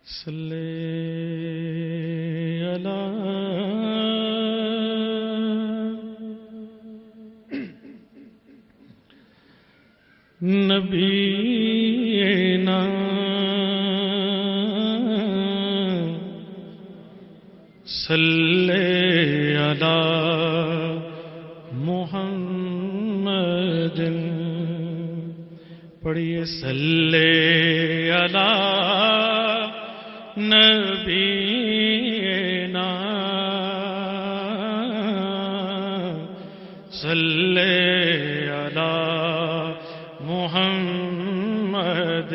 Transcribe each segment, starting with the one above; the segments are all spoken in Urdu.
صلی علی نبینا صلی علی محمد پڑھیے صلی علی نبینا صلی علی محمد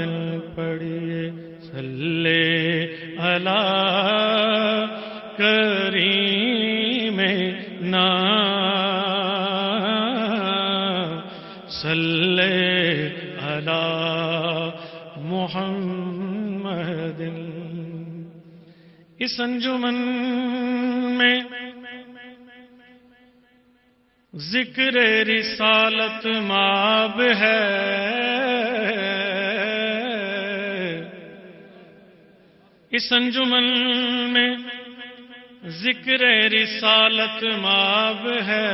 پڑھیے صلی علی کریمنا صلی علی محمد. اس انجمن میں ذکر رسالت مآب ہے، اس انجمن میں ذکر رسالت مآب ہے،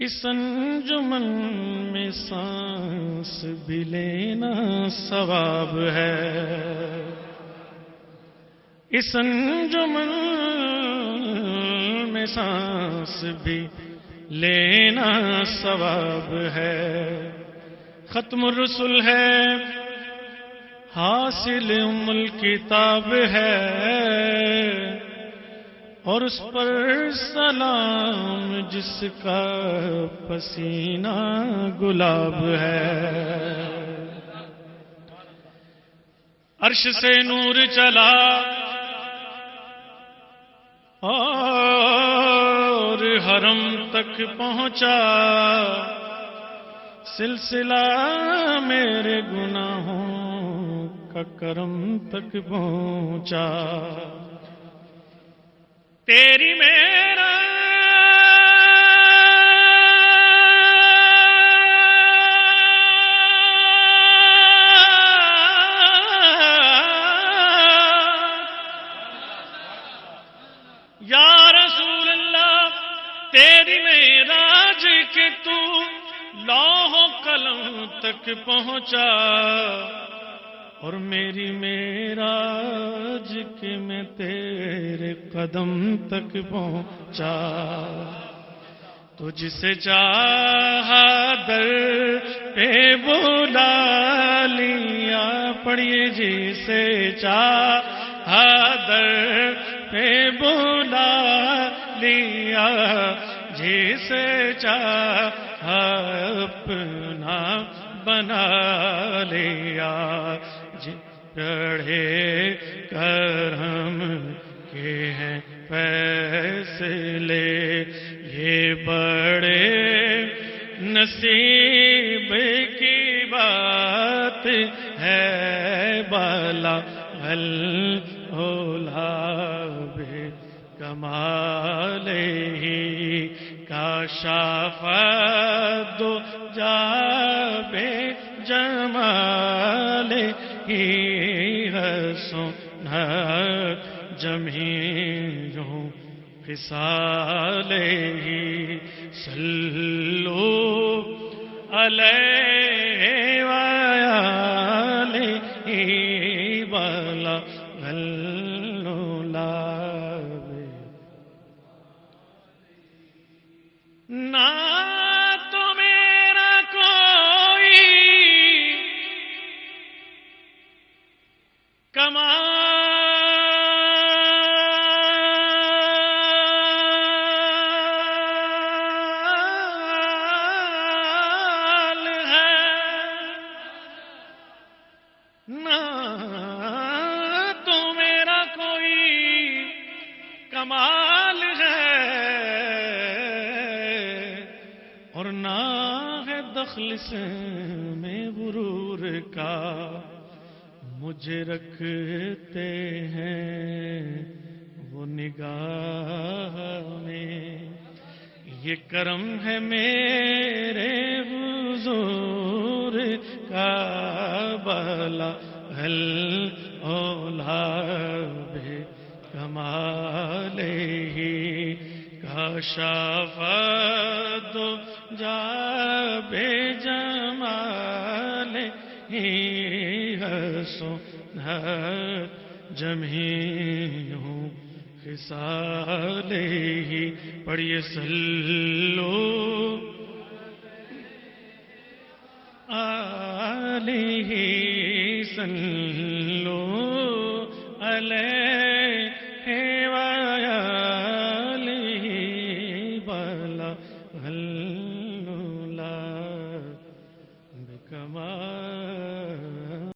اس انجمن میں سانس بھی لینا ثواب ہے، اس انجمن میں سانس بھی لینا ثواب ہے. ختم الرسل ہے، حاصل ام الکتاب ہے، اور اس پر سلام جس کا پسینہ گلاب ہے. عرش سے نور چلا اور حرم تک پہنچا، سلسلہ میرے گناہوں کا کرم تک پہنچا. تیری میرا یا رسول اللہ، تیری معراج کہ تو لوح و قلم تک پہنچا، اور میری معراج کہ میں تیرے قدم تک پہنچا. تو جسے چاہا در پہ بلا لیا، پڑھیے جسے چاہا در پہ بلا لیا، جسے چاہا اپنا بنا لیا. بڑے کرم کے ہیں فیصلے، یہ بڑے نصیب کی بات ہے. بالا اولا بے کمال ہی کاشف دو جا بے جمال ہی حسنت جمیع خصال ہی. صلو علیہ وآلہ بلغ العلا. نہ تو میرا کوئی کمال ہے، نہ تو میرا کوئی کمال ہے، اور نہ ہے دخل سے میں غرور کا. مجھے رکھتے ہیں وہ نگاہ میں، یہ کرم ہے میرے حضور کا بلا الأولى بكماله كشف الدجى بجماله حسنت جميع خصاله. پڑھیے صلو علیہ صلو علیہ